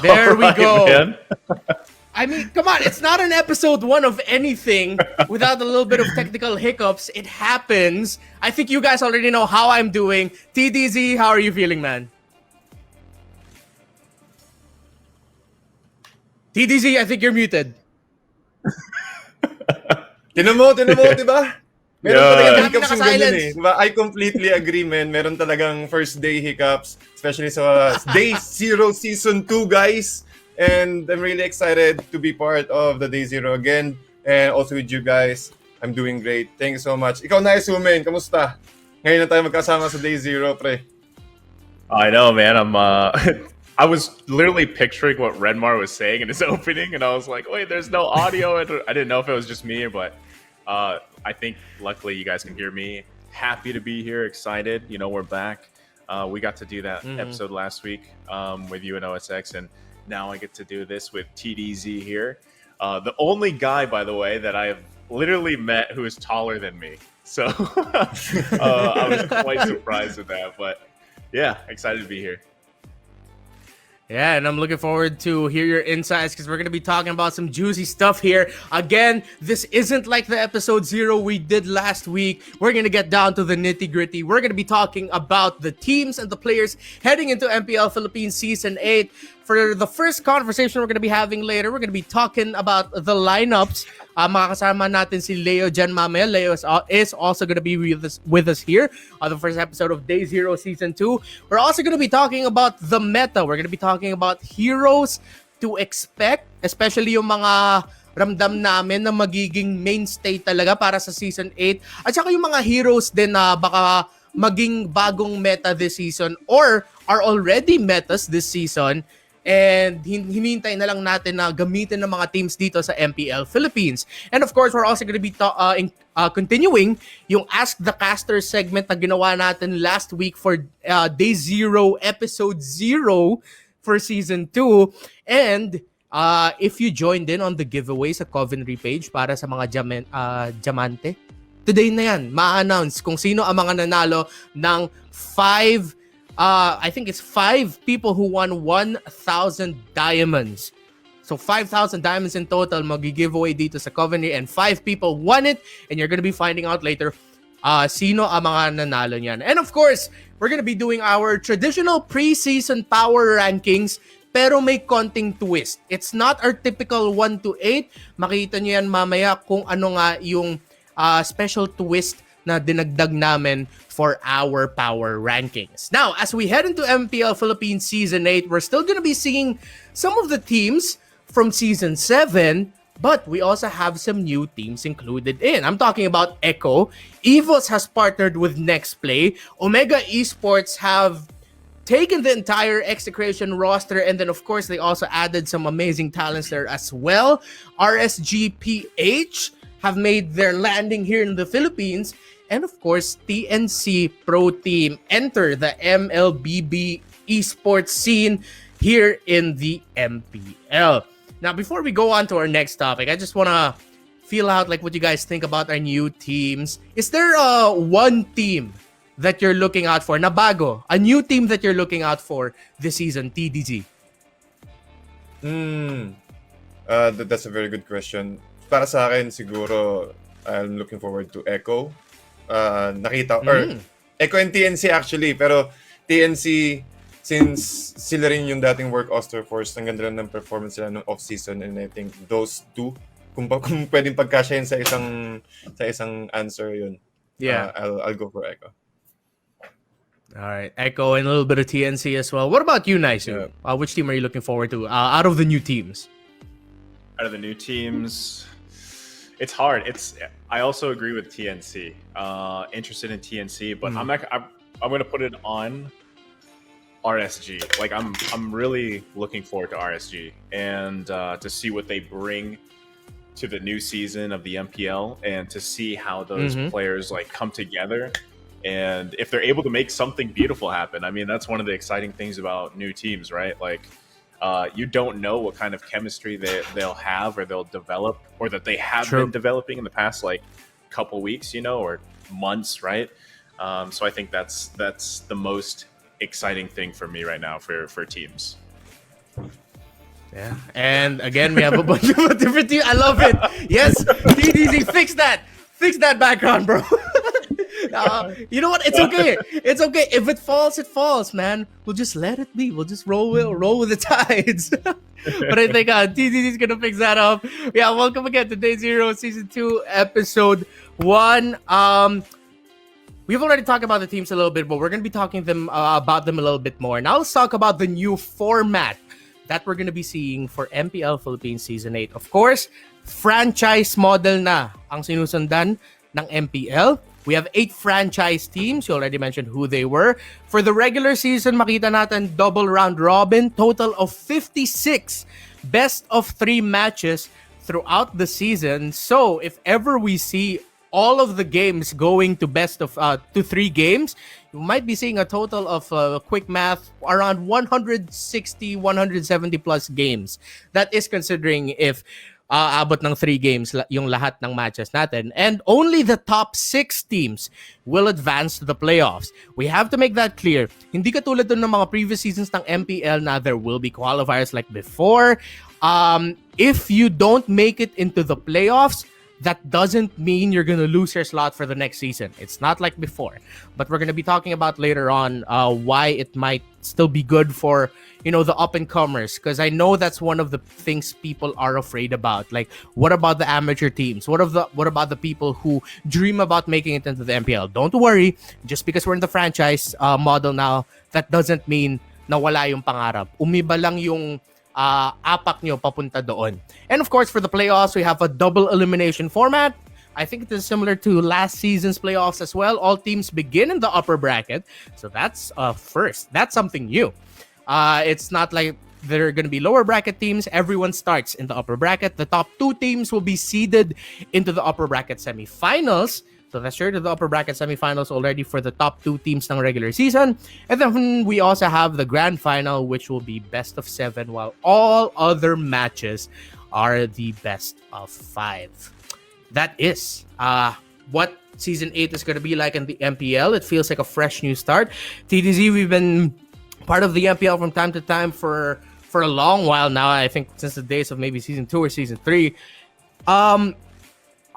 There we go. Man. I mean, come on, it's not an episode 1 of anything without a little bit of technical hiccups. It happens. I think you guys already know how I'm doing. TDZ, how are you feeling, man? TDZ, I think you're muted. Tinan mo, di ba? Meron Yeah. talagang Dami hiccups yung naka-silence. ganyan eh. Diba? I completely agree, man. Meron talagang first day hiccups, especially sa Day Zero Season 2, guys. And I'm really excited to be part of the Day Zero again. And also with you guys. I'm doing great. Thank you so much. Ikaw na, Sumin. Kamusta? Ngayon na tayo magkasama sa Day Zero, pre. I know, man. I was literally picturing what Renmar was saying in his opening, and I was like, wait, there's no audio. And I didn't know if it was just me, but I think luckily you guys can hear me. Happy to be here, excited. You know, we're back. We got to do that episode last week with you and OSX, and now I get to do this with TDZ here. The only guy, by the way, that I have literally met who is taller than me. So I was quite surprised with that. But yeah, excited to be here. Yeah, and I'm looking forward to hear your insights because we're going to be talking about some juicy stuff here. Again, this isn't like the episode 0 we did last week. We're going to get down to the nitty-gritty. We're going to be talking about the teams and the players heading into MPL Philippines Season 8. For the first conversation we're going to be having later, we're going to be talking about the lineups. Makakasama natin si Leo dyan mamaya. Leo is also going to be with us here on the first episode of Day Zero Season 2. We're also going to be talking about the meta. We're going to be talking about heroes to expect, especially yung mga ramdam namin na magiging mainstay talaga para sa Season 8. At saka yung mga heroes din na baka maging bagong meta this season or are already metas this season. And hinihintay na lang natin na gamitin ng mga teams dito sa MPL Philippines. And of course, we're also going to be continuing yung Ask the Caster segment na ginawa natin last week for Day 0, Episode 0 for Season 2. And if you joined in on the giveaway sa Coventry page para sa mga diamante, today na yan, ma-announce kung sino ang mga nanalo ng 5 I think it's 5 people who won 1,000 diamonds. So 5,000 diamonds in total magi-giveaway dito sa Coventry and 5 people won it and you're gonna be finding out later sino ang mga nanalo niyan. And of course, we're gonna be doing our traditional preseason power rankings pero may konting twist. It's not our typical 1 to 8. Makita niyo yan mamaya kung ano nga yung special twist na dinagdag namin for our power rankings. Now, as we head into MPL Philippines Season 8, we're still going to be seeing some of the teams from Season 7, but we also have some new teams included in. I'm talking about Echo. EVOS has partnered with Nextplay. Omega Esports have taken the entire execution roster, and then of course they also added some amazing talents there as well. RSG-PH have made their landing here in the Philippines. And of course, TNC Pro Team enter the MLBB esports scene here in the MPL. Now, before we go on to our next topic, I just want to feel out like what you guys think about our new teams. Is there one team that you're looking out for na bago? A new team that you're looking out for this season, TDZ? That's a very good question. Para sa akin, siguro, I'm looking forward to Echo. Echo and TNC actually, pero TNC, since sila rin yung dating work Osterforce, ang ganda rin ng performance nila ng off-season, and I think those two, kung pwedeng pagkasya yun sa isang answer yun, Yeah. I'll go for Echo. All right, Echo and a little bit of TNC as well. What about you, Naisu? Yeah. Which team are you looking forward to out of the new teams? Out of the new teams, it's hard. I also agree with TNC. Interested in TNC, but I'm going to put it on RSG. Like I'm really looking forward to RSG and to see what they bring to the new season of the MPL and to see how those players like come together and if they're able to make something beautiful happen. I mean, that's one of the exciting things about new teams, right? Like you don't know what kind of chemistry they'll have or they'll develop or that they have been developing in the past like couple weeks, you know, or months, right? So I think that's the most exciting thing for me right now for teams. Yeah. And again, we have a bunch of different teams. I love it. Yes, TDZ, fix that. Fix that background, bro. You know what? It's okay. It's okay. If it falls, it falls, man. We'll just let it be. We'll just roll with the tides. But I think TDZ is gonna fix that up. Yeah. Welcome again to Day Zero, Season 2, Episode 1. We've already talked about the teams a little bit, but we're going to be talking about them a little bit more. Now let's talk about the new format that we're going to be seeing for MPL Philippines Season 8. Of course, franchise model na ang sinusundan ng MPL. We have 8 franchise teams. You already mentioned who they were. For the regular season, makita natin double round robin, total of 56 best of 3 matches throughout the season. So if ever we see all of the games going to best of to 3 games, you might be seeing a total of quick math around 160, 170 plus games. That is considering if abot ng 3 games yung lahat ng matches natin. And only the top 6 teams will advance to the playoffs. We have to make that clear. Hindi katulad dun ng mga previous seasons ng MPL na there will be qualifiers like before. If you don't make it into the playoffs, that doesn't mean you're going to lose your slot for the next season. It's not like before. But we're going to be talking about later on why it might still be good for, the up-and-comers. Because I know that's one of the things people are afraid about. Like, what about the amateur teams? What about the people who dream about making it into the MPL? Don't worry. Just because we're in the franchise model now, that doesn't mean na wala yung pangarap. Umiba lang yung apak nyo papunta doon. And of course, for the playoffs, we have a double elimination format. I think it is similar to last season's playoffs as well. All teams begin in the upper bracket. So that's first. That's something new. It's not like there are going to be lower bracket teams. Everyone starts in the upper bracket. The top 2 teams will be seeded into the upper bracket semifinals. So that's sure to the upper bracket semifinals already for the top 2 teams ng regular season. And then we also have the grand final, which will be best of 7, while all other matches are the best of 5. That is what Season 8 is going to be like in the MPL. It feels like a fresh new start. TDZ, we've been part of the MPL from time to time for a long while now. I think since the days of maybe Season 2 or Season 3.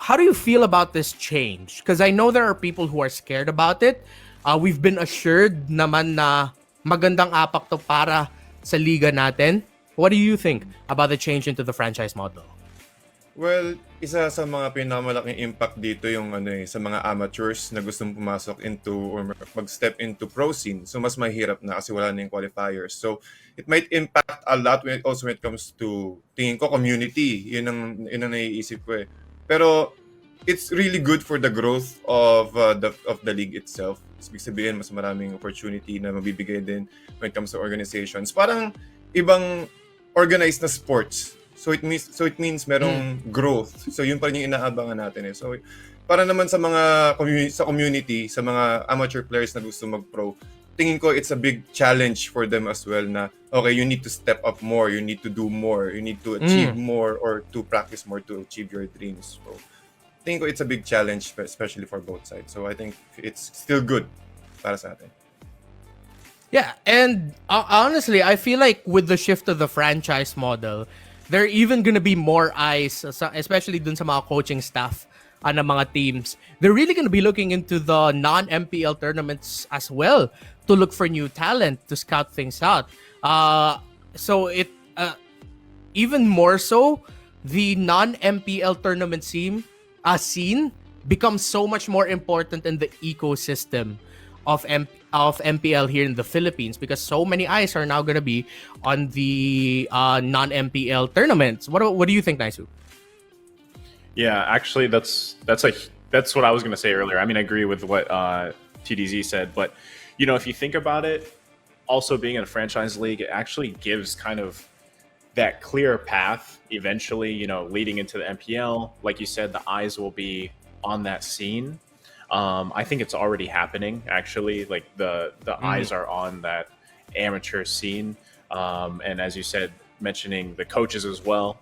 How do you feel about this change? Because I know there are people who are scared about it. We've been assured naman na magandang apak to para sa liga natin. What do you think about the change into the franchise model? Well, isa sa mga pinamalaking impact dito yung sa mga amateurs na gustong pumasok into or mag-step into pro scene. So mas mahirap na kasi wala na yung qualifiers. So it might impact a lot when it comes to tingin ko community. Yun ang naiisip ko eh. Pero it's really good for the growth of the league itself. Ibig sabihin, mas maraming opportunity na mabibigay din when it comes to organizations. Parang ibang organized na sports. So it means merong growth. So yun pa rin yung inaabangan natin eh. So para naman sa mga community, sa mga amateur players na gusto mag-pro, tingin ko it's a big challenge for them as well na okay, you need to step up more, you need to do more, you need to achieve more or to practice more to achieve your dreams. So I think it's a big challenge, especially for both sides. So I think it's still good para sa atin. Yeah, and honestly, I feel like with the shift to the franchise model, there are even gonna be more eyes, especially dun sa mga coaching staff ng mga teams. They're really gonna be looking into the non-MPL tournaments as well to look for new talent, to scout things out. So it even more so, the non-MPL tournament scene becomes so much more important in the ecosystem of MPL here in the Philippines, because so many eyes are now going to be on the non-MPL tournaments. What do you think, Naisu? Yeah, actually, that's what I was going to say earlier. I mean, I agree with what TDZ said, but if you think about it, also being in a franchise league, it actually gives kind of that clear path eventually, leading into the MPL. Like you said, the eyes will be on that scene. I think it's already happening, actually. Like the eyes are on that amateur scene. And as you said, mentioning the coaches as well,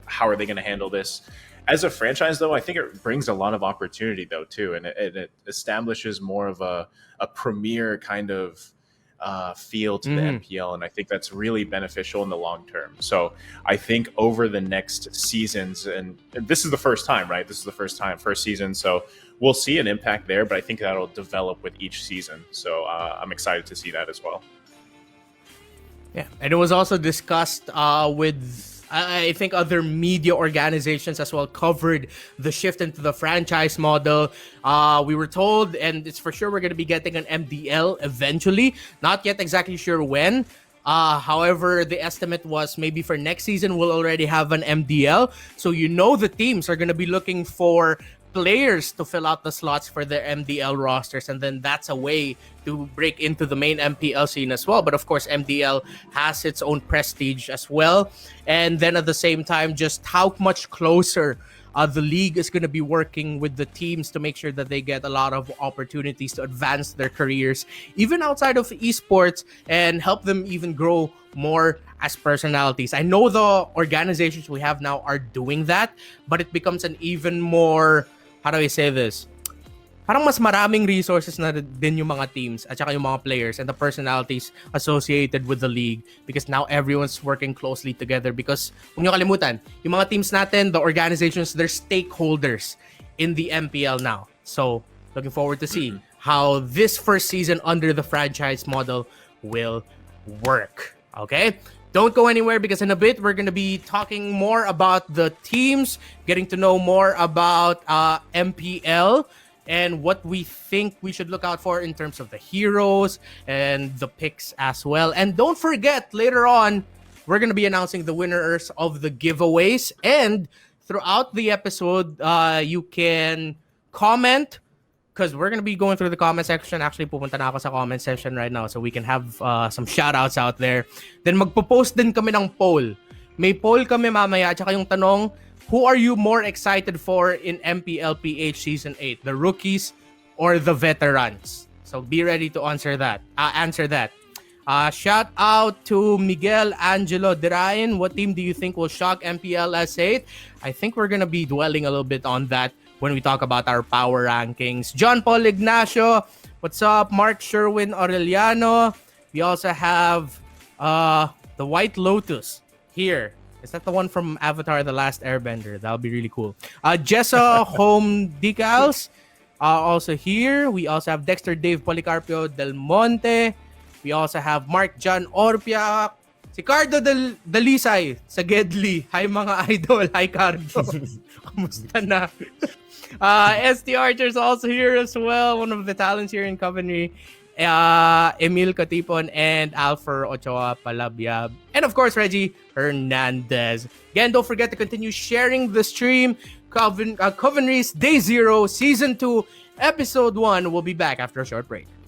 how are they going to handle this? As a franchise, though, I think it brings a lot of opportunity, though, too. And it establishes more of a premier kind of feel to the MPL, and I think that's really beneficial in the long term. So I think over the next seasons, and this is the first time, right? This is the first season, so we'll see an impact there, but I think that'll develop with each season. So I'm excited to see that as well. Yeah, and it was also discussed with, I think, other media organizations as well covered the shift into the franchise model. We were told, and it's for sure we're going to be getting an MDL eventually. Not yet exactly sure when. However, the estimate was maybe for next season we'll already have an MDL. So the teams are going to be looking for players to fill out the slots for their MDL rosters, and then that's a way to break into the main MPL scene as well. But of course, MDL has its own prestige as well, and then at the same time, just how much closer the league is going to be working with the teams to make sure that they get a lot of opportunities to advance their careers, even outside of esports, and help them even grow more as personalities. I know the organizations we have now are doing that, but it becomes an even more, how do I say this? Parang mas maraming resources na din yung mga teams at saka yung mga players and the personalities associated with the league, because now everyone's working closely together. Because huwag niyo kalimutan, yung mga teams natin, the organizations, they're stakeholders in the MPL now. So, looking forward to see how this first season under the franchise model will work. Okay? Don't go anywhere, because in a bit we're going to be talking more about the teams, getting to know more about MPL and what we think we should look out for in terms of the heroes and the picks as well. And don't forget, later on, we're going to be announcing the winners of the giveaways. And throughout the episode, you can comment, because we're going to be going through the comment section. Actually, pupunta na ako sa comment section right now so we can have some shoutouts out there. Then magpo-post din kami ng poll. May poll kami mamaya, at saka yung tanong, who are you more excited for in MPL-PH Season 8? The rookies or the veterans? So be ready to answer that. Shout out to Miguel Angelo Derain. What team do you think will shock MPL S8? I think we're going to be dwelling a little bit on that when we talk about our power rankings. John Paul Ignacio, what's up? Mark Sherwin Aureliano. We also have the White Lotus here. Is that the one from Avatar: The Last Airbender? That'll be really cool. Jessa Home Decals, also here. We also have Dexter Dave Policarpio Del Monte. We also have Mark John Orpia. Si Cardo Dalisay sa Gedli. Hi mga idol. Hi Cardo. Kumusta na? ST Archer's also here as well. One of the talents here in Coventry. Emil Katipon and Alfer Ochoa Palabyab. And of course, Reggie Hernandez. Again, don't forget to continue sharing the stream. Coventry's Day Zero Season 2 Episode 1 will be back after a short break.